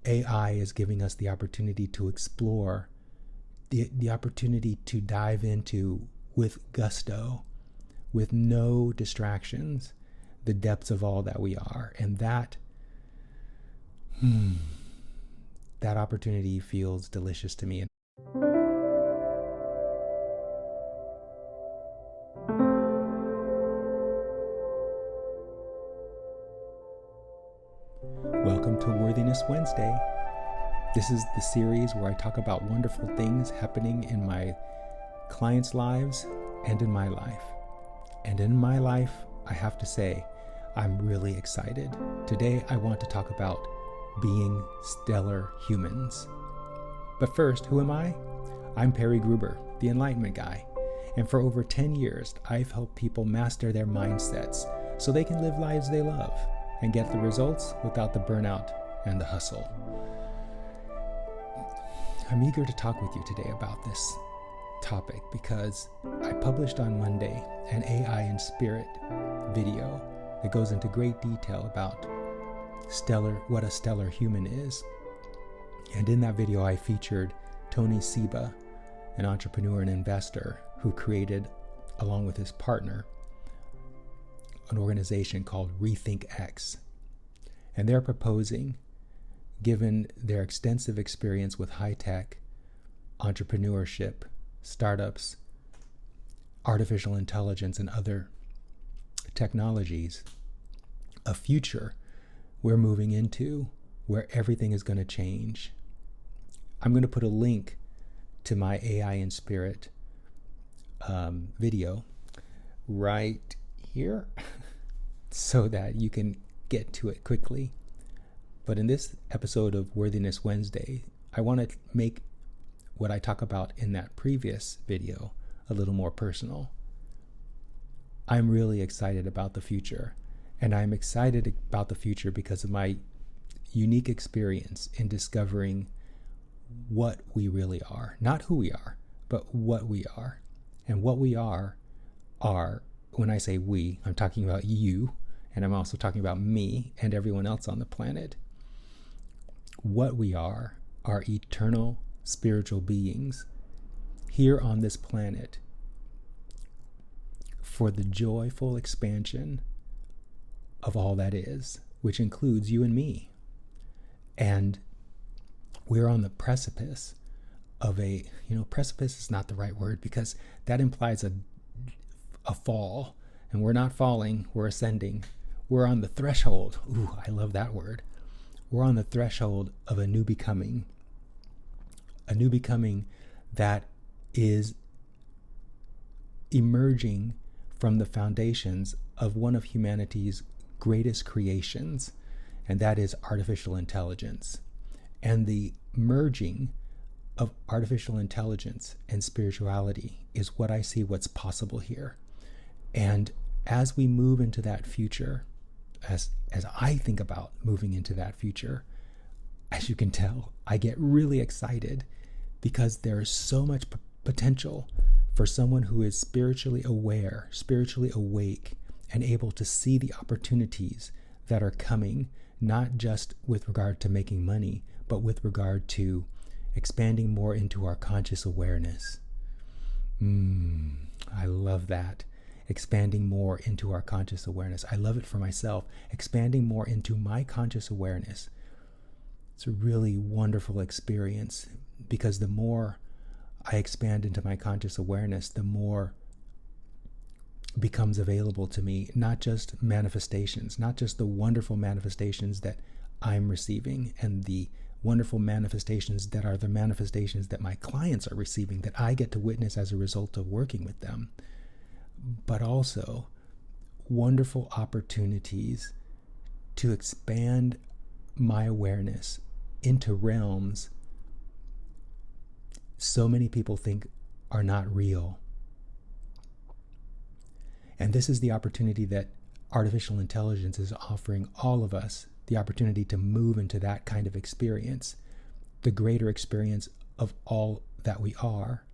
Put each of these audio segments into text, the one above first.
AI is giving us the opportunity to explore, the opportunity to dive into with gusto, with no distractions, the depths of all that we are. And that opportunity feels delicious to me. Welcome to Worthiness Wednesday. This is the series where I talk about wonderful things happening in my clients' lives and in my life. And in my life, I have to say, I'm really excited. Today, I want to talk about being stellar humans. But first, who am I? I'm Perry Gruber, the Enlightenment Guy. And for over 10 years, I've helped people master their mindsets so they can live lives they love and get the results without the burnout and the hustle. I'm eager to talk with you today about this topic because I published on Monday an AI and Spirit video that goes into great detail about what a stellar human is. And in that video, I featured Tony Seba, an entrepreneur and investor who created, along with his partner, an organization called Rethink X. And they're proposing, given their extensive experience with high-tech, entrepreneurship, startups, artificial intelligence, and other technologies, a future we're moving into where everything is going to change. I'm going to put a link to my AI and Spirit video right here so that you can get to it quickly. But in this episode of Worthiness Wednesday, I want to make what I talk about in that previous video a little more personal. I'm really excited about the future, and I'm excited about the future because of my unique experience in discovering what we really are. Not who we are, but what we are. And what we are, when I say we, I'm talking about you, and I'm also talking about me and everyone else on the planet. What we are eternal spiritual beings here on this planet for the joyful expansion of all that is, which includes you and me. And we're on the precipice of precipice is not the right word because that implies a fall, and we're not falling, we're ascending. We're on the threshold. Ooh, I love that word. We're on the threshold of a new becoming that is emerging from the foundations of one of humanity's greatest creations, and that is artificial intelligence. And the merging of artificial intelligence and spirituality is what I see what's possible here. And as we move into that future, as I think about moving into that future, as you can tell, I get really excited because there is so much potential for someone who is spiritually aware, spiritually awake, and able to see the opportunities that are coming, not just with regard to making money, but with regard to expanding more into our conscious awareness. I love that. Expanding more into our conscious awareness. I love it for myself. Expanding more into my conscious awareness. It's a really wonderful experience because the more I expand into my conscious awareness, the more becomes available to me, not just manifestations, not just the wonderful manifestations that I'm receiving and the wonderful manifestations that are the manifestations that my clients are receiving, that I get to witness as a result of working with them, but also wonderful opportunities to expand my awareness into realms so many people think are not real. And this is the opportunity that artificial intelligence is offering all of us, the opportunity to move into that kind of experience, the greater experience of all that we are.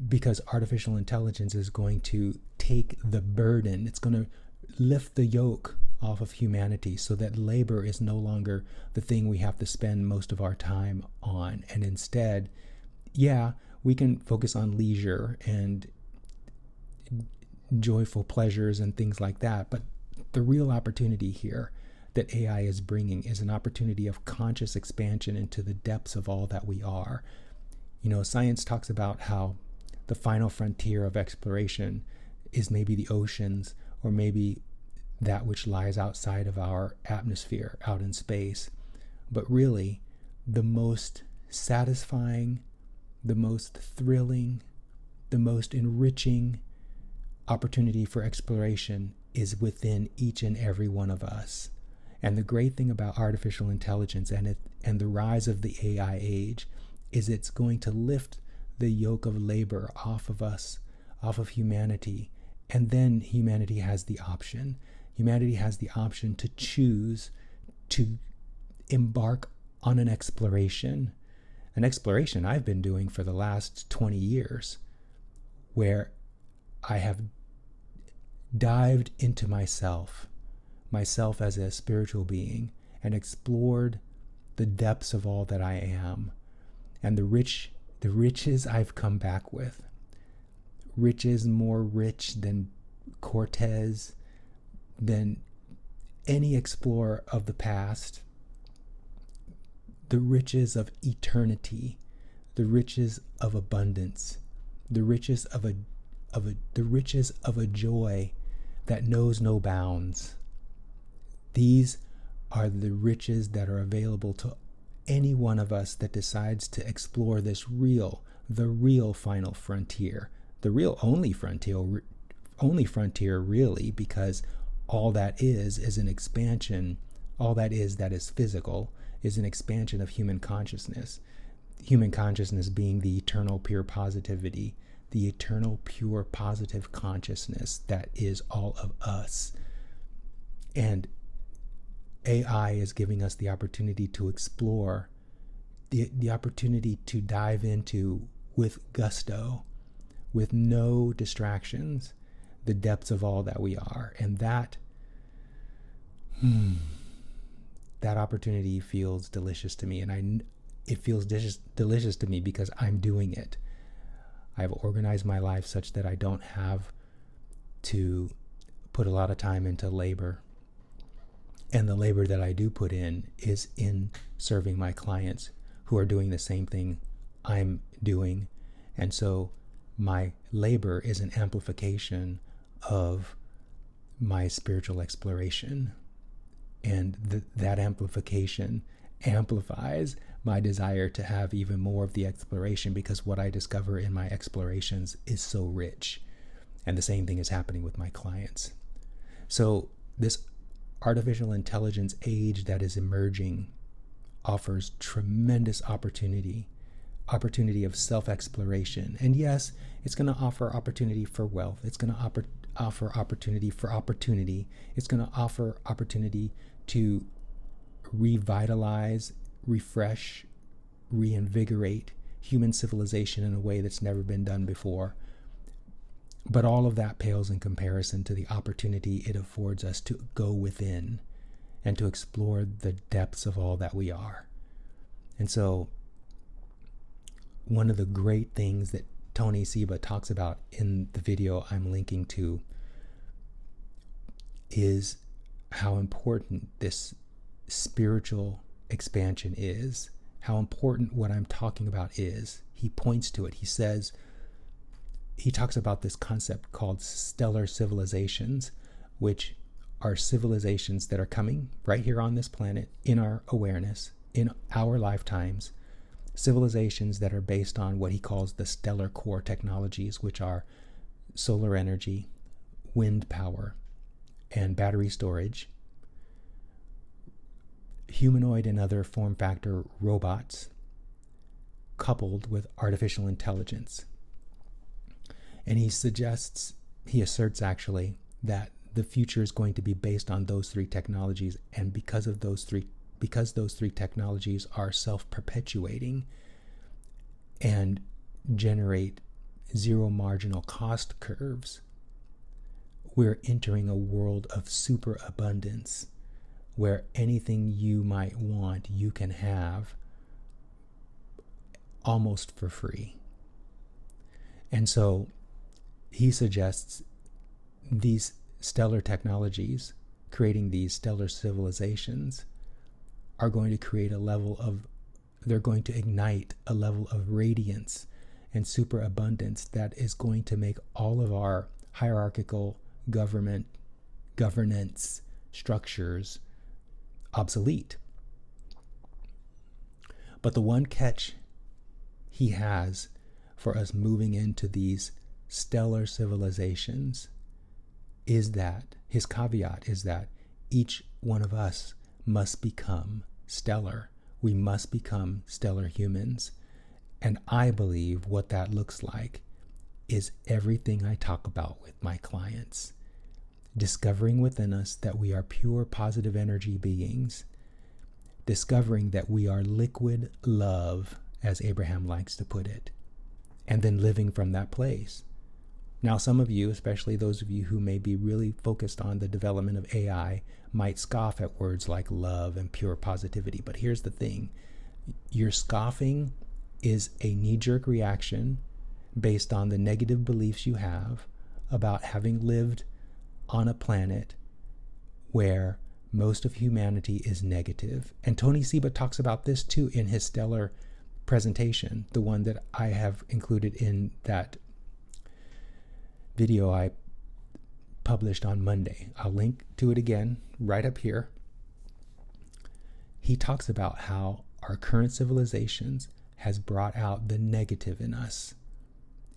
Because artificial intelligence is going to take the burden, it's going to lift the yoke off of humanity, so that labor is no longer the thing we have to spend most of our time on. And instead, yeah, we can focus on leisure and joyful pleasures and things like that. But the real opportunity here that AI is bringing is an opportunity of conscious expansion into the depths of all that we are. You know, science talks about how the final frontier of exploration is maybe the oceans, or maybe that which lies outside of our atmosphere, out in space. But really, the most satisfying, the most thrilling, the most enriching opportunity for exploration is within each and every one of us. And the great thing about artificial intelligence and the rise of the AI age is it's going to lift the yoke of labor off of us, off of humanity. And then humanity has the option. Humanity has the option to choose to embark on an exploration I've been doing for the last 20 years, where I have dived into myself as a spiritual being, and explored the depths of all that I am, and the riches I've come back with. Riches more rich than Cortez, than any explorer of the past. The riches of eternity, the riches of abundance, the riches of a joy that knows no bounds. These are the riches that are available to any one of us that decides to explore the real final frontier, the real only frontier really, because all that is an expansion. All that is physical, is an expansion of human consciousness. Human consciousness being the eternal pure positivity, the eternal pure positive consciousness that is all of us. And AI is giving us the opportunity to explore, the opportunity to dive into with gusto, with no distractions, the depths of all that we are. And that opportunity feels delicious to me, and it feels delicious to me because I'm doing it. I've organized my life such that I don't have to put a lot of time into labor, and the labor that I do put in is in serving my clients who are doing the same thing I'm doing. And so my labor is an amplification of my spiritual exploration. And that amplification amplifies my desire to have even more of the exploration, because what I discover in my explorations is so rich. And the same thing is happening with my clients. So this artificial intelligence age that is emerging offers tremendous opportunity of self-exploration. And yes, it's going to offer opportunity for wealth. It's going to offer opportunity for opportunity. It's going to offer opportunity to revitalize, refresh, reinvigorate human civilization in a way that's never been done before. But all of that pales in comparison to the opportunity it affords us to go within and to explore the depths of all that we are. And so one of the great things that Tony Seba talks about in the video I'm linking to is how important this spiritual expansion is, how important what I'm talking about is. He points to it. He talks about this concept called stellar civilizations, which are civilizations that are coming right here on this planet in our awareness, in our lifetimes, civilizations that are based on what he calls the stellar core technologies, which are solar energy, wind power, and battery storage, humanoid and other form factor robots, coupled with artificial intelligence. And he asserts actually, that the future is going to be based on those three technologies, and because those three technologies are self-perpetuating and generate zero marginal cost curves, We're entering a world of superabundance where anything you might want, you can have almost for free. And so he suggests these stellar technologies, creating these stellar civilizations, are going to create they're going to ignite a level of radiance and superabundance that is going to make all of our hierarchical governance structures obsolete. But the one catch he has for us moving into these stellar civilizations is that, his caveat is that each one of us must become stellar. We must become stellar humans. And I believe what that looks like is everything I talk about with my clients. Discovering within us that we are pure positive energy beings. Discovering that we are liquid love, as Abraham likes to put it. And then living from that place. Now, some of you, especially those of you who may be really focused on the development of AI, might scoff at words like love and pure positivity. But here's the thing. Your scoffing is a knee-jerk reaction based on the negative beliefs you have about having lived on a planet where most of humanity is negative. And Tony Seba talks about this too in his stellar presentation, the one that I have included in that video I published on Monday. I'll link to it again right up here. He talks about how our current civilizations has brought out the negative in us.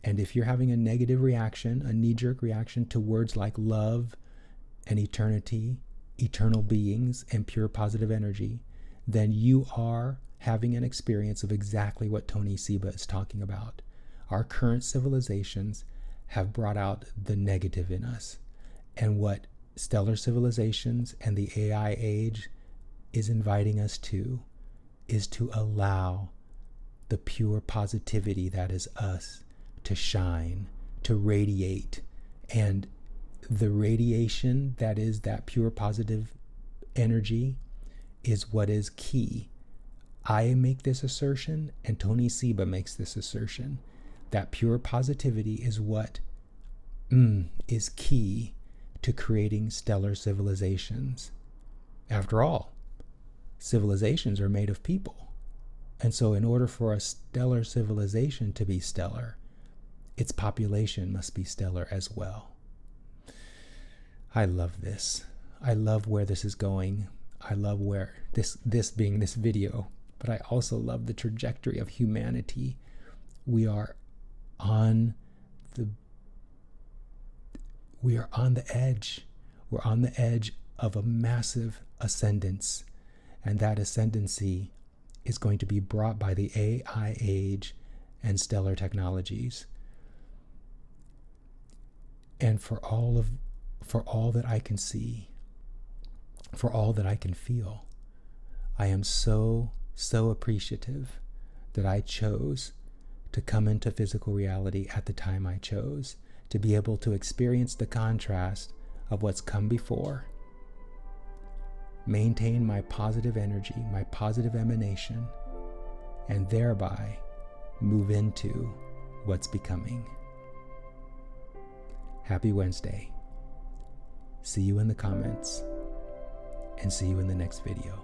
And if you're having a negative reaction, a knee-jerk reaction to words like love and eternity, eternal beings, and pure positive energy, then you are having an experience of exactly what Tony Seba is talking about. Our current civilizations have brought out the negative in us. And what stellar civilizations and the AI age is inviting us to is to allow the pure positivity that is us to shine, to radiate. And the radiation that is that pure positive energy is what is key. I make this assertion, and Tony Seba makes this assertion, that pure positivity is what is key to creating stellar civilizations. After all, civilizations are made of people. And so in order for a stellar civilization to be stellar, its population must be stellar as well. I love this. I love where this is going. I love where this being this video, but I also love the trajectory of humanity. We are on the edge. We're on the edge of a massive ascendance, and that ascendancy is going to be brought by the AI age and stellar technologies. And for all that I can see, for all that I can feel, I am so appreciative that I chose to come into physical reality at the time I chose, to be able to experience the contrast of what's come before, maintain my positive energy, my positive emanation, and thereby move into what's becoming. Happy Wednesday. See you in the comments, and see you in the next video.